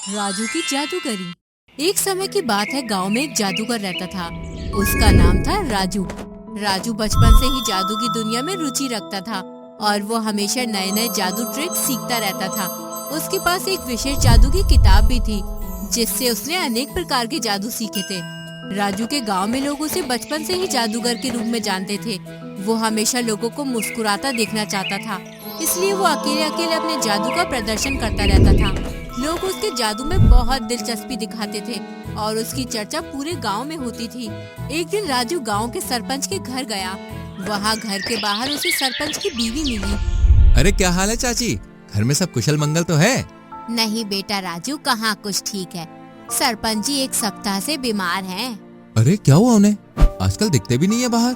राजू की जादूगरी। एक समय की बात है, गांव में एक जादूगर रहता था। उसका नाम था राजू। राजू बचपन से ही जादू की दुनिया में रुचि रखता था और वो हमेशा नए नए जादू ट्रिक सीखता रहता था। उसके पास एक विशेष जादू की किताब भी थी, जिससे उसने अनेक प्रकार के जादू सीखे थे। राजू के गांव में लोग उसे बचपन से ही जादूगर के रूप में जानते थे। वो हमेशा लोगों को मुस्कुराता देखना चाहता था, इसलिए वो अकेले अकेले अपने जादू का प्रदर्शन करता रहता था। लोग उसके जादू में बहुत दिलचस्पी दिखाते थे और उसकी चर्चा पूरे गांव में होती थी। एक दिन राजू गांव के सरपंच के घर गया। वहाँ घर के बाहर उसे सरपंच की बीवी मिली। अरे क्या हाल है चाची, घर में सब कुशल मंगल तो है? नहीं बेटा राजू, कहाँ कुछ ठीक है। सरपंच जी एक सप्ताह से बीमार हैं। अरे क्या हुआ उन्हें? आजकल दिखते भी नहीं है बाहर।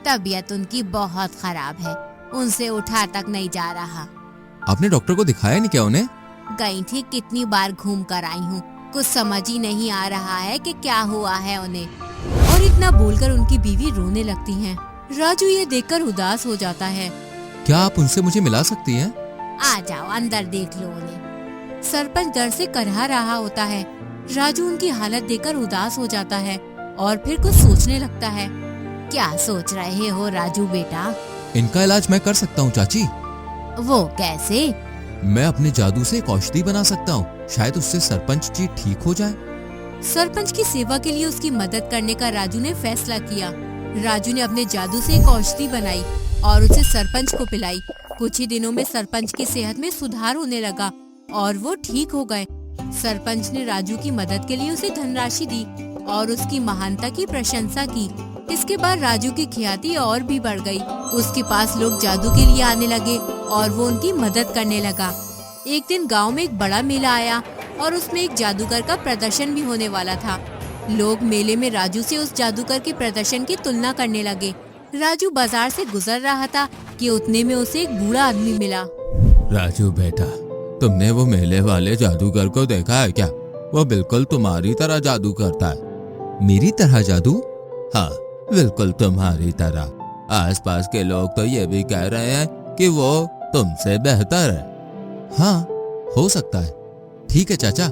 तबीयत उनकी बहुत खराब है, उनसे उठा तक नहीं जा रहा। आपने डॉक्टर को दिखाया नहीं क्या उन्हें? गई थी, कितनी बार घूम कर आई हूँ, कुछ समझ ही नहीं आ रहा है कि क्या हुआ है उन्हें। और इतना बोलकर उनकी बीवी रोने लगती है। राजू ये देखकर उदास हो जाता है। क्या आप उनसे मुझे मिला सकती हैं? आ जाओ, अंदर देख लो उन्हें। सरपंच डर से करहा रहा होता है। राजू उनकी हालत देखकर उदास हो जाता है और फिर कुछ सोचने लगता है। क्या सोच रहे हो राजू बेटा? इनका इलाज मैं कर सकता हूँ चाची। वो कैसे? मैं अपने जादू से एक औषधि बना सकता हूँ, शायद उससे सरपंच जी ठीक हो जाए। सरपंच की सेवा के लिए उसकी मदद करने का राजू ने फैसला किया। राजू ने अपने जादू से एक औषधि बनाई और उसे सरपंच को पिलाई। कुछ ही दिनों में सरपंच की सेहत में सुधार होने लगा और वो ठीक हो गए। सरपंच ने राजू की मदद के लिए उसे धनराशि दी और उसकी महानता की प्रशंसा की। इसके बाद राजू की ख्याति और भी बढ़ गई। उसके पास लोग जादू के लिए आने लगे और वो उनकी मदद करने लगा। एक दिन गांव में एक बड़ा मेला आया और उसमें एक जादूगर का प्रदर्शन भी होने वाला था। लोग मेले में राजू से उस जादूगर के प्रदर्शन की तुलना करने लगे। राजू बाजार से गुजर रहा था कि उतने में उसे एक बूढ़ा आदमी मिला। राजू बेटा, तुमने वो मेले वाले जादूगर को देखा है क्या? वो बिल्कुल तुम्हारी तरह जादू करता है। मेरी तरह जादू? हाँ, बिल्कुल तुम्हारी तरह। आसपास के लोग तो ये भी कह रहे हैं कि वो तुमसे बेहतर है। हाँ, हो सकता है। ठीक है चाचा,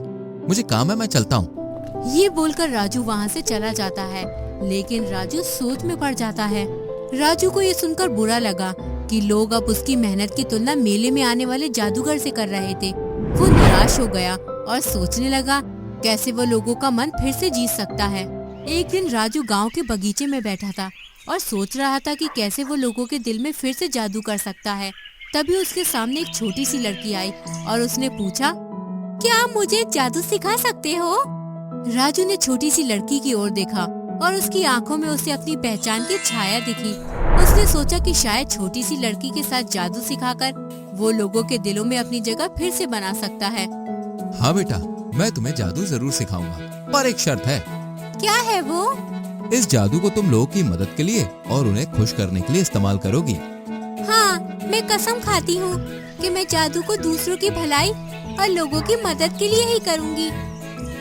मुझे काम है, मैं चलता हूँ। ये बोलकर राजू वहाँ से चला जाता है, लेकिन राजू सोच में पड़ जाता है। राजू को ये सुनकर बुरा लगा कि लोग अब उसकी मेहनत की तुलना मेले में आने वाले जादूगर से कर रहे थे। वो निराश हो गया और सोचने लगा कैसे वो लोगों का मन फिर से जीत सकता है। एक दिन राजू गांव के बगीचे में बैठा था और सोच रहा था कि कैसे वो लोगों के दिल में फिर से जादू कर सकता है। तभी उसके सामने एक छोटी सी लड़की आई और उसने पूछा, क्या आप मुझे जादू सिखा सकते हो? राजू ने छोटी सी लड़की की ओर देखा और उसकी आंखों में उसे अपनी पहचान की छाया दिखी। उसने सोचा कि शायद छोटी सी लड़की के साथ जादू सिखाकर वो लोगों के दिलों में अपनी जगह फिर से बना सकता है। हाँ बेटा, मैं तुम्हें जादू जरूर सिखाऊंगा, पर एक शर्त है। क्या है वो? इस जादू को तुम लोगों की मदद के लिए और उन्हें खुश करने के लिए इस्तेमाल करोगी। हाँ, मैं कसम खाती हूँ कि मैं जादू को दूसरों की भलाई और लोगों की मदद के लिए ही करूँगी।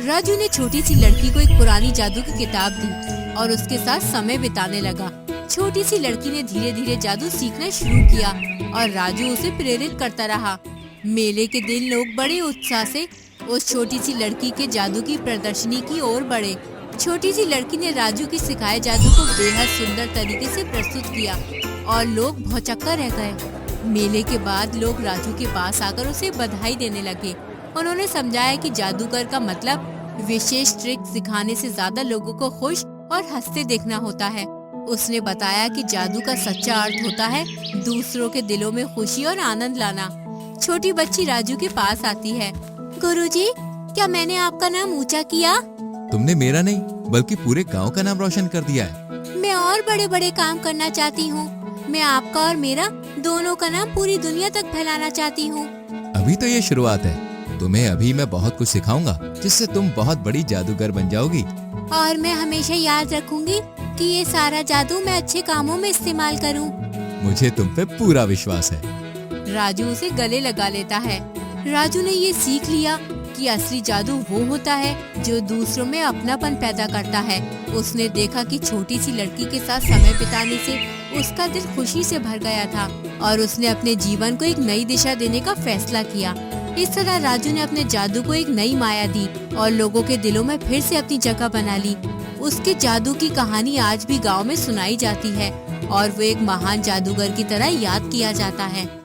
राजू ने छोटी सी लड़की को एक पुरानी जादू की किताब दी और उसके साथ समय बिताने लगा। छोटी सी लड़की ने धीरे धीरे जादू सीखना शुरू किया और राजू उसे प्रेरित करता रहा। मेले के दिन लोग बड़े उत्साह से उस छोटी सी लड़की के जादू की प्रदर्शनी की ओर बढ़े। छोटी सी लड़की ने राजू की सिखाए जादू को बेहद सुंदर तरीके से प्रस्तुत किया और लोग भौचक्का रह गए। मेले के बाद लोग राजू के पास आकर उसे बधाई देने लगे। उन्होंने समझाया कि जादूगर का मतलब विशेष ट्रिक सिखाने से ज्यादा लोगों को खुश और हंसते देखना होता है। उसने बताया कि जादू का सच्चा अर्थ होता है दूसरों के दिलों में खुशी और आनंद लाना। छोटी बच्ची राजू के पास आती है। गुरुजी, क्या मैंने आपका नाम ऊंचा किया? तुमने मेरा नहीं बल्कि पूरे गांव का नाम रोशन कर दिया है। मैं और बड़े बड़े काम करना चाहती हूँ। मैं आपका और मेरा दोनों का नाम पूरी दुनिया तक फैलाना चाहती हूँ। अभी तो ये शुरुआत है। तुम्हें अभी मैं बहुत कुछ सिखाऊंगा जिससे तुम बहुत बड़ी जादूगर बन जाओगी। और मैं हमेशा याद रखूंगी कि ये सारा जादू मैं अच्छे कामों में इस्तेमाल करूं। मुझे तुम पे पूरा विश्वास है। राजू उसे गले लगा लेता है। राजू ने ये सीख लिया कि असली जादू वो होता है जो दूसरों में अपनापन पैदा करता है। उसने देखा कि छोटी सी लड़की के साथ समय बिताने से उसका दिल खुशी से भर गया था और उसने अपने जीवन को एक नई दिशा देने का फैसला किया। इस तरह राजू ने अपने जादू को एक नई माया दी और लोगों के दिलों में फिर से अपनी जगह बना ली। उसके जादू की कहानी आज भी गांव में सुनाई जाती है और वो एक महान जादूगर की तरह याद किया जाता है।